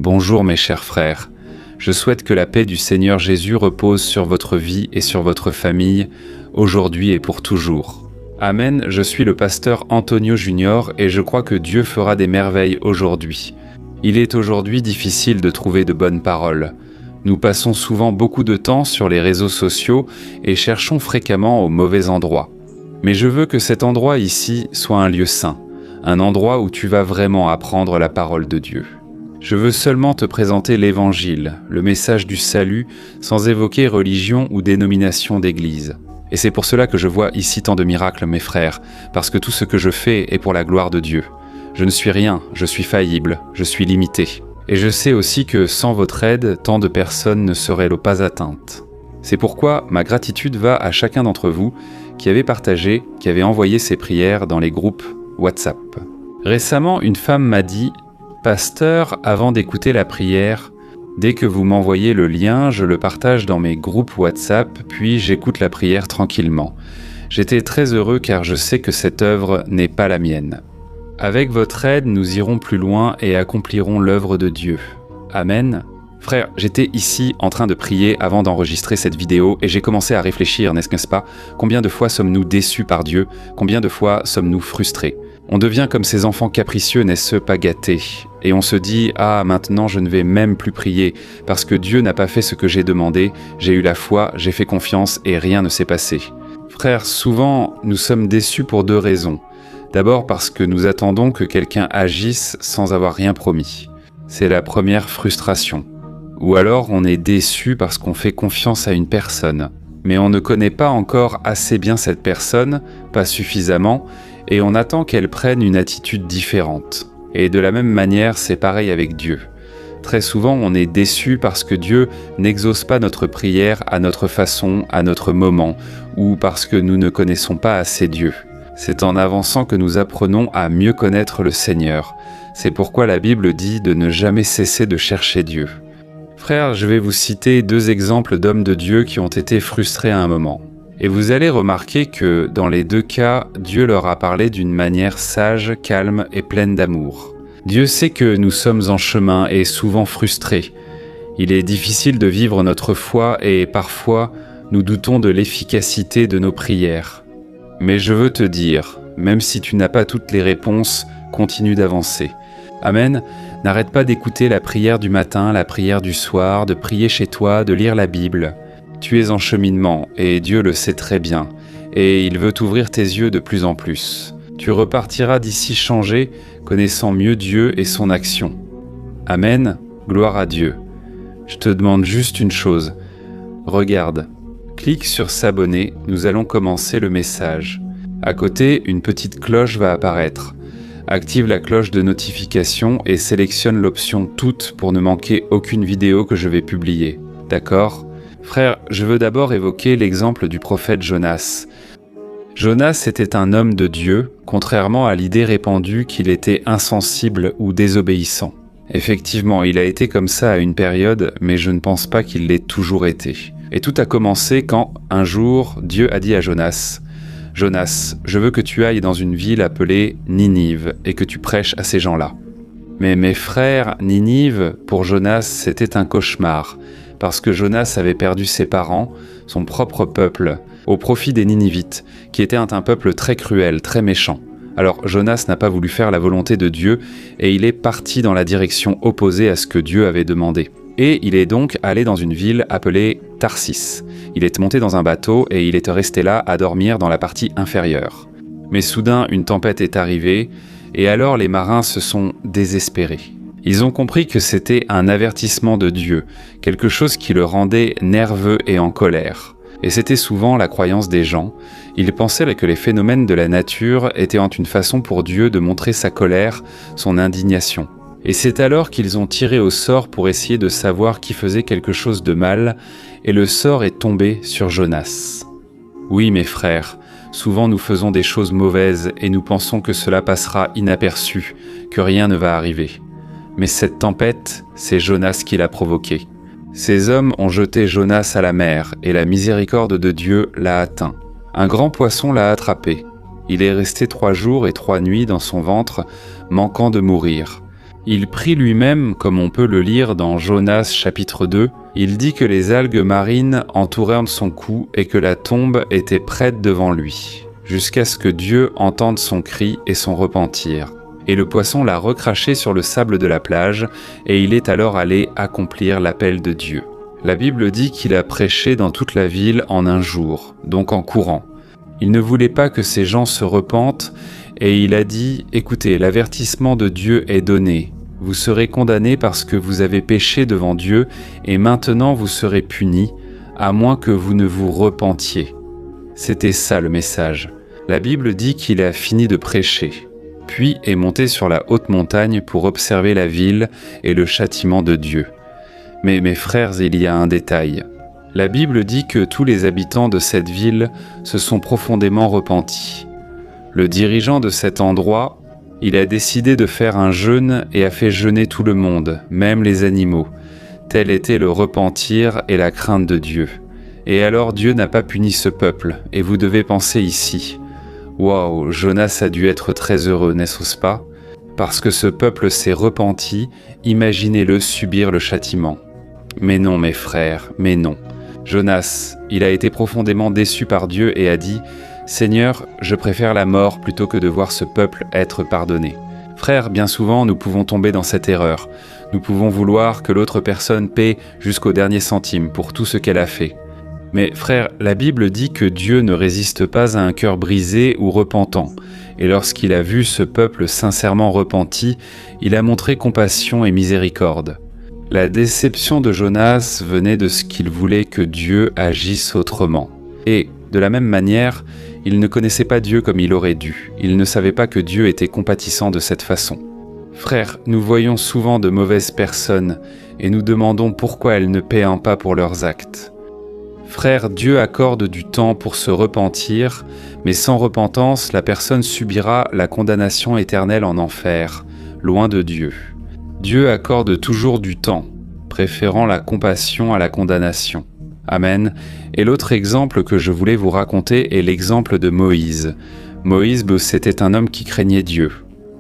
Bonjour mes chers frères, je souhaite que la paix du Seigneur Jésus repose sur votre vie et sur votre famille, aujourd'hui et pour toujours. Amen, je suis le pasteur Antonio Junior et je crois que Dieu fera des merveilles aujourd'hui. Il est aujourd'hui difficile de trouver de bonnes paroles. Nous passons souvent beaucoup de temps sur les réseaux sociaux et cherchons fréquemment au mauvais endroit. Mais je veux que cet endroit ici soit un lieu saint, un endroit où tu vas vraiment apprendre la parole de Dieu. Je veux seulement te présenter l'Évangile, le message du salut, sans évoquer religion ou dénomination d'église. Et c'est pour cela que je vois ici tant de miracles, mes frères, parce que tout ce que je fais est pour la gloire de Dieu. Je ne suis rien, je suis faillible, je suis limité. Et je sais aussi que sans votre aide, tant de personnes ne seraient pas atteintes. C'est pourquoi ma gratitude va à chacun d'entre vous qui avez partagé, qui avez envoyé ses prières dans les groupes WhatsApp. Récemment, une femme m'a dit « Pasteur, avant d'écouter la prière, dès que vous m'envoyez le lien, je le partage dans mes groupes WhatsApp, puis j'écoute la prière tranquillement. J'étais très heureux car je sais que cette œuvre n'est pas la mienne. Avec votre aide, nous irons plus loin et accomplirons l'œuvre de Dieu. Amen. Frère, j'étais ici en train de prier avant d'enregistrer cette vidéo et j'ai commencé à réfléchir, n'est-ce pas? Combien de fois sommes-nous déçus par Dieu? Combien de fois sommes-nous frustrés? On devient comme ces enfants capricieux, n'est-ce pas gâtés? Et on se dit « Ah, maintenant je ne vais même plus prier parce que Dieu n'a pas fait ce que j'ai demandé, j'ai eu la foi, j'ai fait confiance et rien ne s'est passé. » Frère, souvent nous sommes déçus pour deux raisons. D'abord parce que nous attendons que quelqu'un agisse sans avoir rien promis. C'est la première frustration. Ou alors on est déçu parce qu'on fait confiance à une personne, mais on ne connaît pas encore assez bien cette personne, pas suffisamment, et on attend qu'elle prenne une attitude différente. Et de la même manière, c'est pareil avec Dieu. Très souvent, on est déçu parce que Dieu n'exauce pas notre prière à notre façon, à notre moment, ou parce que nous ne connaissons pas assez Dieu. C'est en avançant que nous apprenons à mieux connaître le Seigneur. C'est pourquoi la Bible dit de ne jamais cesser de chercher Dieu. Frères, je vais vous citer deux exemples d'hommes de Dieu qui ont été frustrés à un moment. Et vous allez remarquer que, dans les deux cas, Dieu leur a parlé d'une manière sage, calme et pleine d'amour. Dieu sait que nous sommes en chemin et souvent frustrés. Il est difficile de vivre notre foi et parfois, nous doutons de l'efficacité de nos prières. Mais je veux te dire, même si tu n'as pas toutes les réponses, continue d'avancer. Amen. N'arrête pas d'écouter la prière du matin, la prière du soir, de prier chez toi, de lire la Bible. Tu es en cheminement et Dieu le sait très bien. Et il veut t'ouvrir tes yeux de plus en plus. Tu repartiras d'ici changé, connaissant mieux Dieu et son action. Amen. Gloire à Dieu. Je te demande juste une chose. Regarde. Clique sur s'abonner, nous allons commencer le message. À côté, une petite cloche va apparaître. Active la cloche de notification et sélectionne l'option toutes pour ne manquer aucune vidéo que je vais publier. D'accord? Frère, je veux d'abord évoquer l'exemple du prophète Jonas. Jonas était un homme de Dieu, contrairement à l'idée répandue qu'il était insensible ou désobéissant. Effectivement, il a été comme ça à une période, mais je ne pense pas qu'il l'ait toujours été. Et tout a commencé quand, un jour, Dieu a dit à Jonas « Jonas, je veux que tu ailles dans une ville appelée Ninive et que tu prêches à ces gens-là. » Mais mes frères, Ninive, pour Jonas, c'était un cauchemar, parce que Jonas avait perdu ses parents, son propre peuple, au profit des Ninivites, qui étaient un peuple très cruel, très méchant. Alors Jonas n'a pas voulu faire la volonté de Dieu et il est parti dans la direction opposée à ce que Dieu avait demandé. Et il est donc allé dans une ville appelée Tarsis. Il est monté dans un bateau et il est resté là à dormir dans la partie inférieure. Mais soudain, une tempête est arrivée et alors les marins se sont désespérés. Ils ont compris que c'était un avertissement de Dieu, quelque chose qui le rendait nerveux et en colère. Et c'était souvent la croyance des gens. Ils pensaient que les phénomènes de la nature étaient une façon pour Dieu de montrer sa colère, son indignation. Et c'est alors qu'ils ont tiré au sort pour essayer de savoir qui faisait quelque chose de mal, et le sort est tombé sur Jonas. Oui, mes frères, souvent nous faisons des choses mauvaises et nous pensons que cela passera inaperçu, que rien ne va arriver. Mais cette tempête, c'est Jonas qui l'a provoquée. Ces hommes ont jeté Jonas à la mer et la miséricorde de Dieu l'a atteint. Un grand poisson l'a attrapé. Il est resté 3 jours et 3 nuits dans son ventre, manquant de mourir. Il prie lui-même, comme on peut le lire dans Jonas chapitre 2, il dit que les algues marines entourèrent son cou et que la tombe était prête devant lui, jusqu'à ce que Dieu entende son cri et son repentir. Et le poisson l'a recraché sur le sable de la plage, et il est alors allé accomplir l'appel de Dieu. La Bible dit qu'il a prêché dans toute la ville en un jour, donc en courant. Il ne voulait pas que ces gens se repentent, et il a dit « Écoutez, l'avertissement de Dieu est donné. Vous serez condamnés parce que vous avez péché devant Dieu, et maintenant vous serez punis, à moins que vous ne vous repentiez. » C'était ça le message. La Bible dit qu'il a fini de prêcher, puis est monté sur la haute montagne pour observer la ville et le châtiment de Dieu. Mais mes frères, il y a un détail. La Bible dit que tous les habitants de cette ville se sont profondément repentis. Le dirigeant de cet endroit, il a décidé de faire un jeûne et a fait jeûner tout le monde, même les animaux. Tel était le repentir et la crainte de Dieu. Et alors Dieu n'a pas puni ce peuple, et vous devez penser ici. Waouh, Jonas a dû être très heureux, n'est-ce pas? Parce que ce peuple s'est repenti, imaginez-le subir le châtiment. Mais non, mes frères, mais non. Jonas, il a été profondément déçu par Dieu et a dit « Seigneur, je préfère la mort plutôt que de voir ce peuple être pardonné. » Frères, bien souvent, nous pouvons tomber dans cette erreur. Nous pouvons vouloir que l'autre personne paie jusqu'au dernier centime pour tout ce qu'elle a fait. Mais frère, la Bible dit que Dieu ne résiste pas à un cœur brisé ou repentant. Et lorsqu'il a vu ce peuple sincèrement repenti, il a montré compassion et miséricorde. La déception de Jonas venait de ce qu'il voulait que Dieu agisse autrement. Et, de la même manière, il ne connaissait pas Dieu comme il aurait dû. Il ne savait pas que Dieu était compatissant de cette façon. Frères, nous voyons souvent de mauvaises personnes et nous demandons pourquoi elles ne paient pas pour leurs actes. Frère, Dieu accorde du temps pour se repentir, mais sans repentance, la personne subira la condamnation éternelle en enfer, loin de Dieu. Dieu accorde toujours du temps, préférant la compassion à la condamnation. Amen. Et l'autre exemple que je voulais vous raconter est l'exemple de Moïse. Moïse, c'était un homme qui craignait Dieu.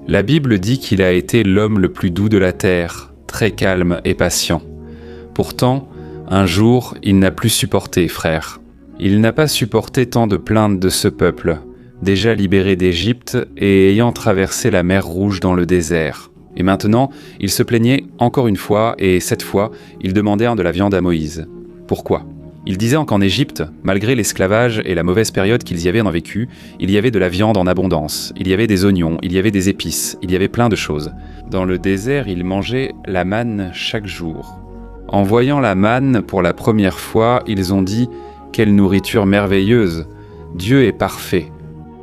La Bible dit qu'il a été l'homme le plus doux de la terre, très calme et patient. Pourtant, un jour, il n'a plus supporté, frère. Il n'a pas supporté tant de plaintes de ce peuple, déjà libéré d'Égypte et ayant traversé la mer Rouge dans le désert. Et maintenant, il se plaignait encore une fois, et cette fois, il demandait de la viande à Moïse. Pourquoi ? Il disait qu'en Égypte, malgré l'esclavage et la mauvaise période qu'ils y avaient vécue, il y avait de la viande en abondance, il y avait des oignons, il y avait des épices, il y avait plein de choses. Dans le désert, il mangeait la manne chaque jour. En voyant la manne pour la première fois, ils ont dit « Quelle nourriture merveilleuse! Dieu est parfait !»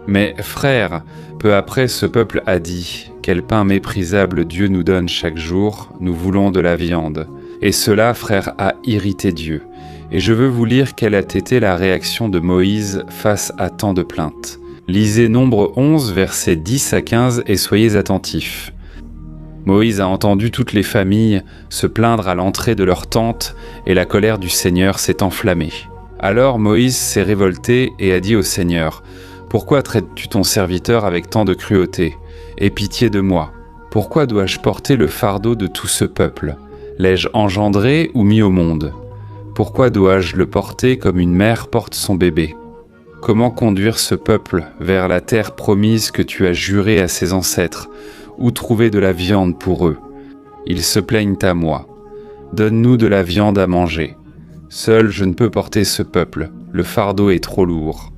Mais frère, peu après ce peuple a dit « Quel pain méprisable Dieu nous donne chaque jour, nous voulons de la viande. » Et cela, frère, a irrité Dieu. Et je veux vous lire quelle a été la réaction de Moïse face à tant de plaintes. Lisez Nombre 11, versets 10 à 15 et soyez attentifs. Moïse a entendu toutes les familles se plaindre à l'entrée de leur tente et la colère du Seigneur s'est enflammée. Alors Moïse s'est révolté et a dit au Seigneur « Pourquoi traites-tu ton serviteur avec tant de cruauté ? Aie pitié de moi. Pourquoi dois-je porter le fardeau de tout ce peuple ? L'ai-je engendré ou mis au monde ? Pourquoi dois-je le porter comme une mère porte son bébé ? Comment conduire ce peuple vers la terre promise que tu as jurée à ses ancêtres ? Où trouver de la viande pour eux ? Ils se plaignent à moi. Donne-nous de la viande à manger. Seul je ne peux porter ce peuple, le fardeau est trop lourd.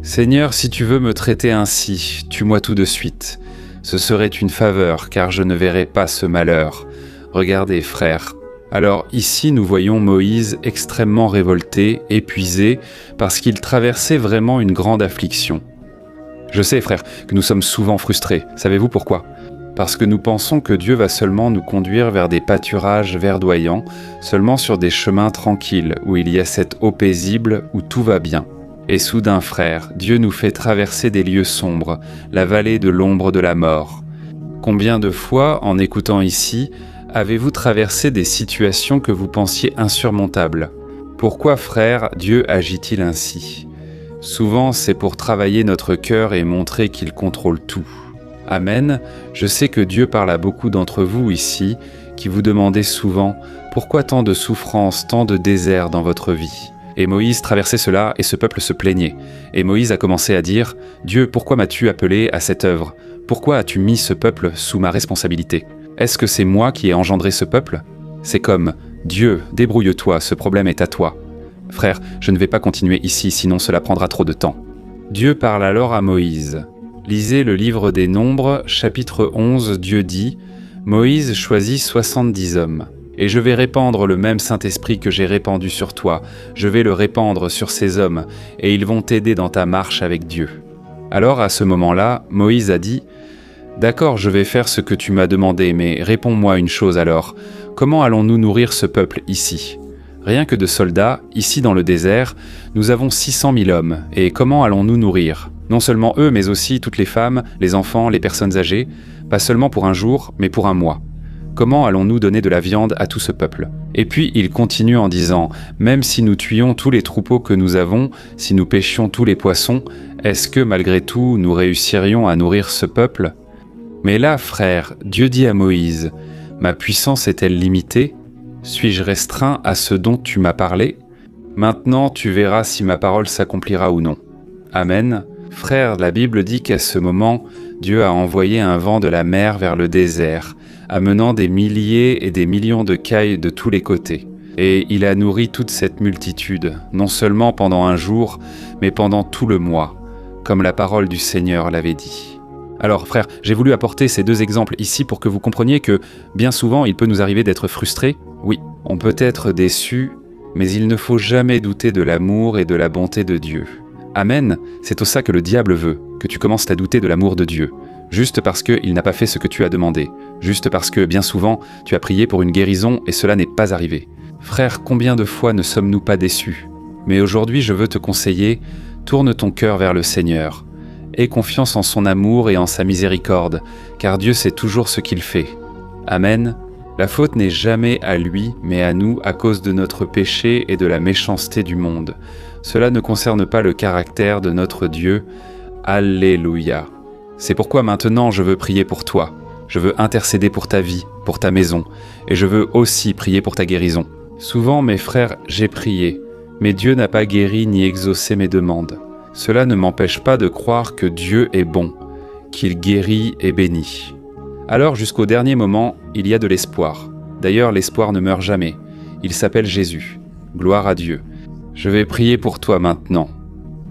Seigneur, si tu veux me traiter ainsi, tue-moi tout de suite. Ce serait une faveur, car je ne verrai pas ce malheur. Regardez, frères. Alors ici, nous voyons Moïse extrêmement révolté, épuisé, parce qu'il traversait vraiment une grande affliction. Je sais, frères, que nous sommes souvent frustrés. Savez-vous pourquoi ? Parce que nous pensons que Dieu va seulement nous conduire vers des pâturages verdoyants, seulement sur des chemins tranquilles, où il y a cette eau paisible, où tout va bien. Et soudain, frères, Dieu nous fait traverser des lieux sombres, la vallée de l'ombre de la mort. Combien de fois, en écoutant ici, avez-vous traversé des situations que vous pensiez insurmontables ? Pourquoi, frères, Dieu agit-il ainsi ? Souvent, c'est pour travailler notre cœur et montrer qu'il contrôle tout. Amen. Je sais que Dieu parle à beaucoup d'entre vous ici, qui vous demandez souvent « Pourquoi tant de souffrances, tant de désert dans votre vie ?» Et Moïse traversait cela et ce peuple se plaignait. Et Moïse a commencé à dire « Dieu, pourquoi m'as-tu appelé à cette œuvre? Pourquoi as-tu mis ce peuple sous ma responsabilité? Est-ce que c'est moi qui ai engendré ce peuple? C'est comme « Dieu, débrouille-toi, ce problème est à toi. » Frère, je ne vais pas continuer ici, sinon cela prendra trop de temps. Dieu parle alors à Moïse. Lisez le livre des Nombres, chapitre 11, Dieu dit « Moïse choisit 70 hommes. Et je vais répandre le même Saint-Esprit que j'ai répandu sur toi. Je vais le répandre sur ces hommes, et ils vont t'aider dans ta marche avec Dieu. » Alors à ce moment-là, Moïse a dit « D'accord, je vais faire ce que tu m'as demandé, mais réponds-moi une chose alors. Comment allons-nous nourrir ce peuple ici ? Rien que de soldats, ici dans le désert, nous avons 600 000 hommes, et comment allons-nous nourrir ? Non seulement eux, mais aussi toutes les femmes, les enfants, les personnes âgées, pas seulement pour un jour, mais pour un mois. Comment allons-nous donner de la viande à tout ce peuple ? Et puis il continue en disant « Même si nous tuions tous les troupeaux que nous avons, si nous pêchions tous les poissons, est-ce que malgré tout nous réussirions à nourrir ce peuple ? Mais là, frère, Dieu dit à Moïse « Ma puissance est-elle limitée ? Suis-je restreint à ce dont tu m'as parlé ? Maintenant tu verras si ma parole s'accomplira ou non. Amen. » Frère, la Bible dit qu'à ce moment, Dieu a envoyé un vent de la mer vers le désert, amenant des milliers et des millions de cailles de tous les côtés. Et il a nourri toute cette multitude, non seulement pendant un jour, mais pendant tout le mois, comme la parole du Seigneur l'avait dit. Alors frère, j'ai voulu apporter ces deux exemples ici pour que vous compreniez que, bien souvent, il peut nous arriver d'être frustrés. Oui, on peut être déçu, mais il ne faut jamais douter de l'amour et de la bonté de Dieu. Amen, c'est au ça que le diable veut, que tu commences à douter de l'amour de Dieu, juste parce qu'il n'a pas fait ce que tu as demandé, juste parce que, bien souvent, tu as prié pour une guérison et cela n'est pas arrivé. Frère, combien de fois ne sommes-nous pas déçus ? Mais aujourd'hui, je veux te conseiller, tourne ton cœur vers le Seigneur. Aie confiance en son amour et en sa miséricorde, car Dieu sait toujours ce qu'il fait. Amen. La faute n'est jamais à lui, mais à nous à cause de notre péché et de la méchanceté du monde. Cela ne concerne pas le caractère de notre Dieu. Alléluia. C'est pourquoi maintenant je veux prier pour toi. Je veux intercéder pour ta vie, pour ta maison, et je veux aussi prier pour ta guérison. Souvent, mes frères, j'ai prié, mais Dieu n'a pas guéri ni exaucé mes demandes. Cela ne m'empêche pas de croire que Dieu est bon, qu'il guérit et bénit. Alors, jusqu'au dernier moment, il y a de l'espoir. D'ailleurs, l'espoir ne meurt jamais. Il s'appelle Jésus. Gloire à Dieu. Je vais prier pour toi maintenant.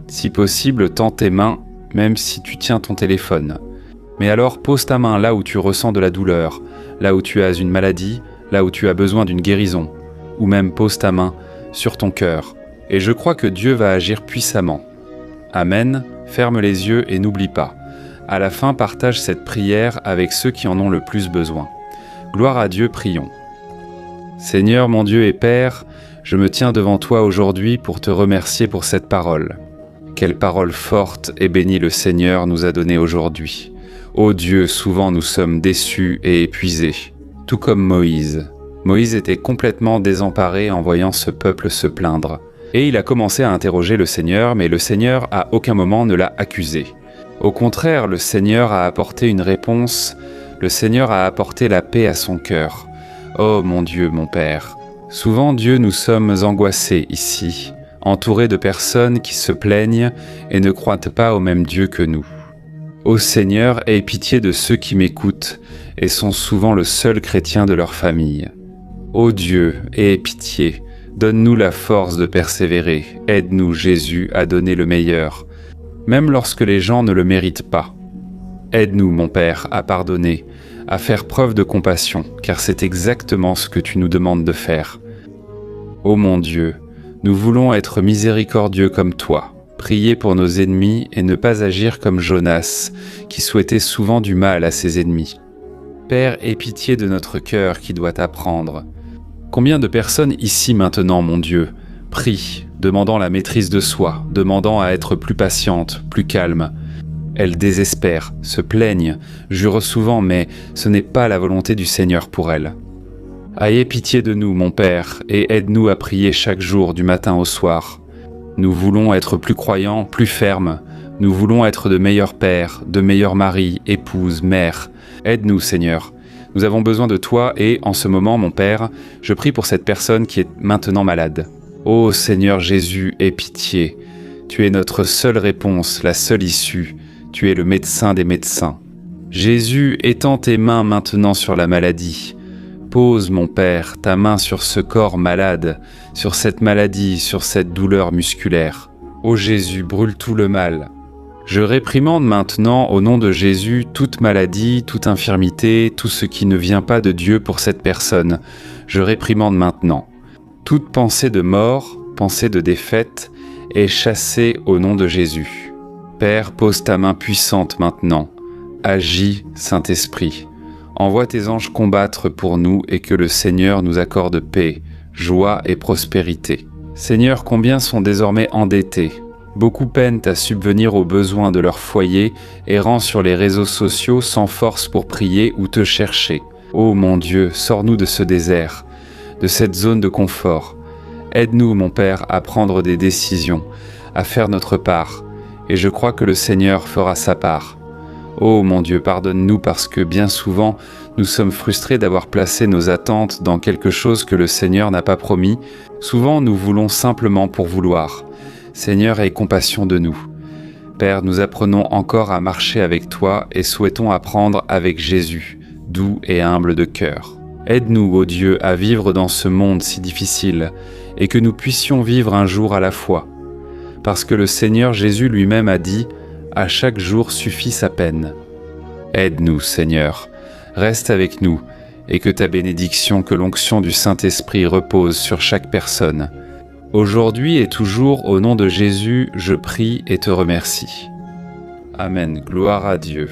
Si possible, tends tes mains, même si tu tiens ton téléphone. Mais alors, pose ta main là où tu ressens de la douleur, là où tu as une maladie, là où tu as besoin d'une guérison. Ou même pose ta main sur ton cœur. Et je crois que Dieu va agir puissamment. Amen. Ferme les yeux et n'oublie pas. À la fin, partage cette prière avec ceux qui en ont le plus besoin. Gloire à Dieu, prions. Seigneur mon Dieu et Père, je me tiens devant toi aujourd'hui pour te remercier pour cette parole. Quelle parole forte et bénie le Seigneur nous a donnée aujourd'hui. Ô Dieu, souvent nous sommes déçus et épuisés, tout comme Moïse. Moïse était complètement désemparé en voyant ce peuple se plaindre. Et il a commencé à interroger le Seigneur, mais le Seigneur à aucun moment ne l'a accusé. Au contraire, le Seigneur a apporté une réponse, le Seigneur a apporté la paix à son cœur. Oh mon Dieu, mon Père, souvent Dieu nous sommes angoissés ici, entourés de personnes qui se plaignent et ne croient pas au même Dieu que nous. Ô Seigneur, aie pitié de ceux qui m'écoutent et sont souvent le seul chrétien de leur famille. Ô Dieu, aie pitié, donne-nous la force de persévérer, aide-nous Jésus à donner le meilleur, même lorsque les gens ne le méritent pas. Aide-nous, mon Père, à pardonner, à faire preuve de compassion, car c'est exactement ce que tu nous demandes de faire. Ô mon Dieu, nous voulons être miséricordieux comme toi, prier pour nos ennemis et ne pas agir comme Jonas, qui souhaitait souvent du mal à ses ennemis. Père, aie pitié de notre cœur qui doit apprendre. Combien de personnes ici maintenant, mon Dieu, prient, demandant la maîtrise de soi, demandant à être plus patiente, plus calme. Elles désespèrent, se plaignent, jurent souvent, mais ce n'est pas la volonté du Seigneur pour elles. Ayez pitié de nous, mon Père, et aide-nous à prier chaque jour du matin au soir. Nous voulons être plus croyants, plus fermes, Nous voulons être de meilleurs pères, de meilleurs maris, épouses, mères. Aide-nous, Seigneur. Nous avons besoin de toi et, en ce moment, mon Père, je prie pour cette personne qui est maintenant malade. Ô Seigneur Jésus, aie pitié. Tu es notre seule réponse, la seule issue. Tu es le médecin des médecins. Jésus, étends tes mains maintenant sur la maladie. Pose, mon Père, ta main sur ce corps malade, sur cette maladie, sur cette douleur musculaire. Ô Jésus, brûle tout le mal. Je réprimande maintenant, au nom de Jésus, toute maladie, toute infirmité, tout ce qui ne vient pas de Dieu pour cette personne. Je réprimande maintenant. Toute pensée de mort, pensée de défaite, est chassée au nom de Jésus. Père, pose ta main puissante maintenant. Agis, Saint-Esprit. Envoie tes anges combattre pour nous et que le Seigneur nous accorde paix, joie et prospérité. Seigneur, combien sont désormais endettés? Beaucoup peinent à subvenir aux besoins de leur foyer, errant sur les réseaux sociaux sans force pour prier ou te chercher. Ô mon Dieu, sors-nous de ce désert, de cette zone de confort. Aide-nous, mon Père, à prendre des décisions, à faire notre part, et je crois que le Seigneur fera sa part. Ô mon Dieu, pardonne-nous parce que bien souvent, nous sommes frustrés d'avoir placé nos attentes dans quelque chose que le Seigneur n'a pas promis. Souvent, nous voulons simplement pour vouloir. Seigneur, aie compassion de nous. Père, nous apprenons encore à marcher avec toi et souhaitons apprendre avec Jésus, doux et humble de cœur. Aide-nous, ô Dieu, à vivre dans ce monde si difficile et que nous puissions vivre un jour à la fois. Parce que le Seigneur Jésus lui-même a dit « À chaque jour suffit sa peine ». Aide-nous, Seigneur, reste avec nous et que ta bénédiction, que l'onction du Saint-Esprit repose sur chaque personne. Aujourd'hui et toujours, au nom de Jésus, je prie et te remercie. Amen. Gloire à Dieu.